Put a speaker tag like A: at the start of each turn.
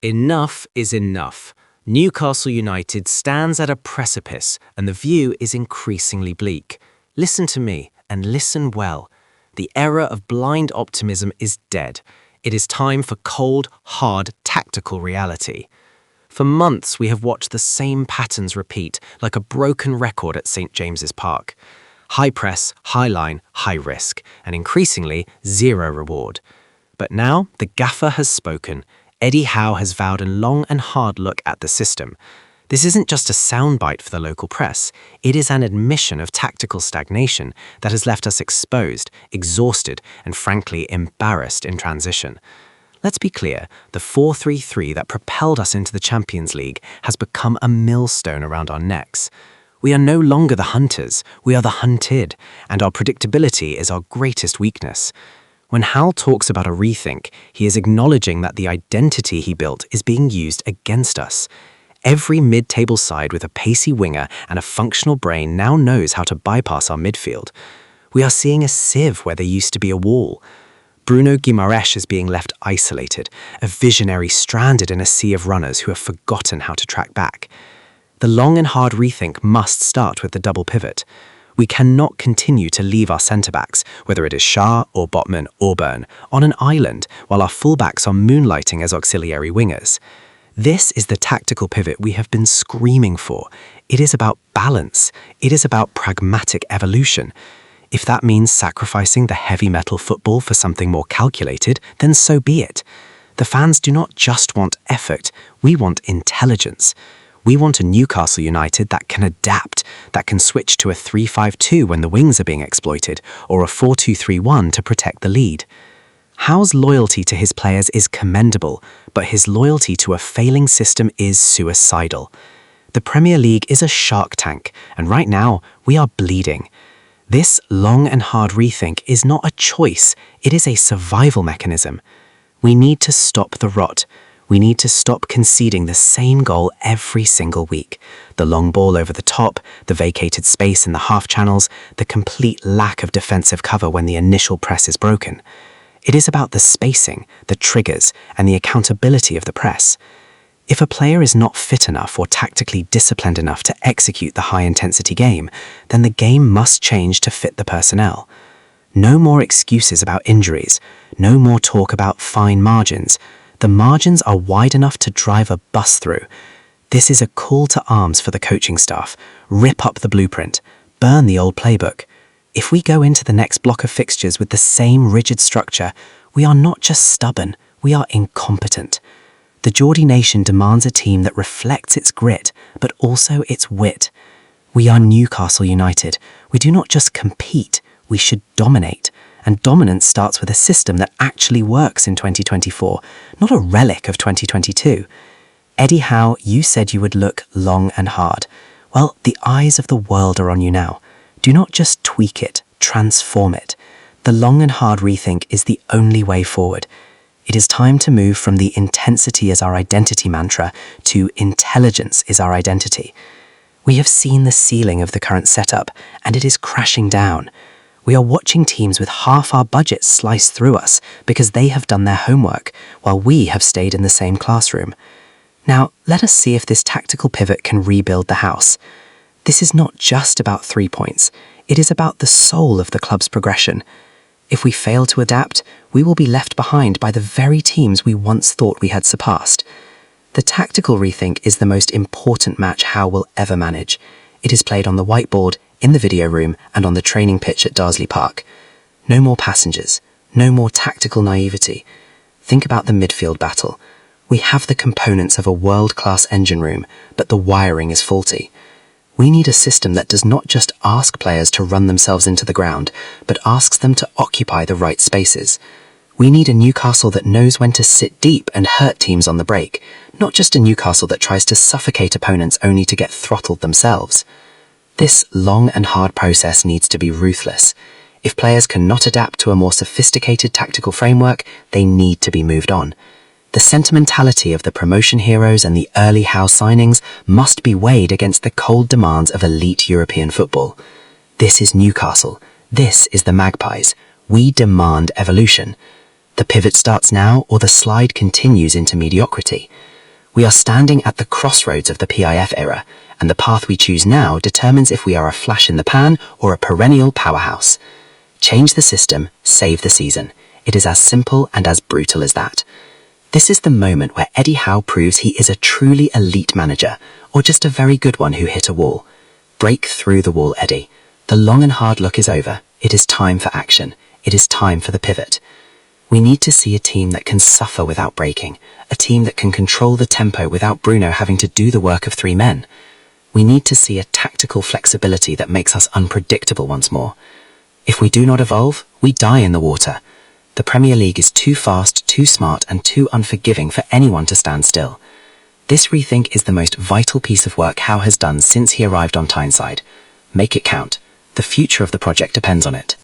A: Enough is enough. Newcastle United stands at a precipice and the view is increasingly bleak. Listen to me and listen well. The era of blind optimism is dead. It is time for cold, hard, tactical reality. For months we have watched the same patterns repeat like a broken record at St James's Park. High press, high line, high risk, and increasingly zero reward. But now the gaffer has spoken. Eddie Howe has vowed a long and hard look at the system. This isn't just a soundbite for the local press. It is an admission of tactical stagnation that has left us exposed, exhausted, and frankly embarrassed in transition. Let's be clear, the 4-3-3 that propelled us into the Champions League has become a millstone around our necks. We are no longer the hunters, we are the hunted, and our predictability is our greatest weakness. When Howe talks about a rethink, he is acknowledging that the identity he built is being used against us. Every mid-table side with a pacey winger and a functional brain now knows how to bypass our midfield. We are seeing a sieve where there used to be a wall. Bruno Guimaraes is being left isolated, a visionary stranded in a sea of runners who have forgotten how to track back. The long and hard rethink must start with the double pivot. We cannot continue to leave our centre-backs, whether it is Shah or Botman or Burn, on an island while our full-backs are moonlighting as auxiliary wingers. This is the tactical pivot we have been screaming for. It is about balance. It is about pragmatic evolution. If that means sacrificing the heavy metal football for something more calculated, then so be it. The fans do not just want effort, we want intelligence. We want a Newcastle United that can adapt, that can switch to a 3-5-2 when the wings are being exploited, or a 4-2-3-1 to protect the lead. Howe's loyalty to his players is commendable, but his loyalty to a failing system is suicidal. The Premier League is a shark tank, and right now, we are bleeding. This long and hard rethink is not a choice, it is a survival mechanism. We need to stop the rot. We need to stop conceding the same goal every single week. The long ball over the top, the vacated space in the half channels, the complete lack of defensive cover when the initial press is broken. It is about the spacing, the triggers, and the accountability of the press. If a player is not fit enough or tactically disciplined enough to execute the high-intensity game, then the game must change to fit the personnel. No more excuses about injuries, no more talk about fine margins. The margins are wide enough to drive a bus through. This is a call to arms for the coaching staff. Rip up the blueprint. Burn the old playbook. If we go into the next block of fixtures with the same rigid structure, we are not just stubborn, we are incompetent. The Geordie nation demands a team that reflects its grit, but also its wit. We are Newcastle United. We do not just compete, we should dominate. And dominance starts with a system that actually works in 2024, not a relic of 2022. Eddie Howe, you said you would look long and hard. Well, the eyes of the world are on you now. Do not just tweak it, transform it. The long and hard rethink is the only way forward. It is time to move from the intensity as our identity mantra to intelligence is our identity. We have seen the ceiling of the current setup, and it is crashing down. We are watching teams with half our budget slice through us because they have done their homework, while we have stayed in the same classroom. Now, let us see if this tactical pivot can rebuild the house. This is not just about 3 points. It is about the soul of the club's progression. If we fail to adapt, we will be left behind by the very teams we once thought we had surpassed. The tactical rethink is the most important match Howe will ever manage. It is played on the whiteboard, in the video room, and on the training pitch at Darsley Park. No more passengers, no more tactical naivety. Think about the midfield battle. We have the components of a world-class engine room, but the wiring is faulty. We need a system that does not just ask players to run themselves into the ground, but asks them to occupy the right spaces. We need a Newcastle that knows when to sit deep and hurt teams on the break, not just a Newcastle that tries to suffocate opponents only to get throttled themselves. This long and hard process needs to be ruthless. If players cannot adapt to a more sophisticated tactical framework, they need to be moved on. The sentimentality of the promotion heroes and the early Howe signings must be weighed against the cold demands of elite European football. This is Newcastle. This is the Magpies. We demand evolution. The pivot starts now, or the slide continues into mediocrity.
B: We are standing at the crossroads of the PIF era, and the path we choose now determines if we are a flash in the pan or a perennial powerhouse. Change the system, save the season. It is as simple and as brutal as that. This is the moment where Eddie Howe proves he is a truly elite manager, or just a very good one who hit a wall. Break through the wall, Eddie. The long and hard look is over. It is time for action. It is time for the pivot. We need to see a team that can suffer without breaking, a team that can control the tempo without Bruno having to do the work of 3 men. We need to see a tactical flexibility that makes us unpredictable once more. If we do not evolve, we die in the water. The Premier League is too fast, too smart, and too unforgiving for anyone to stand still. This rethink is the most vital piece of work Howe has done since he arrived on Tyneside. Make it count. The future of the project depends on it.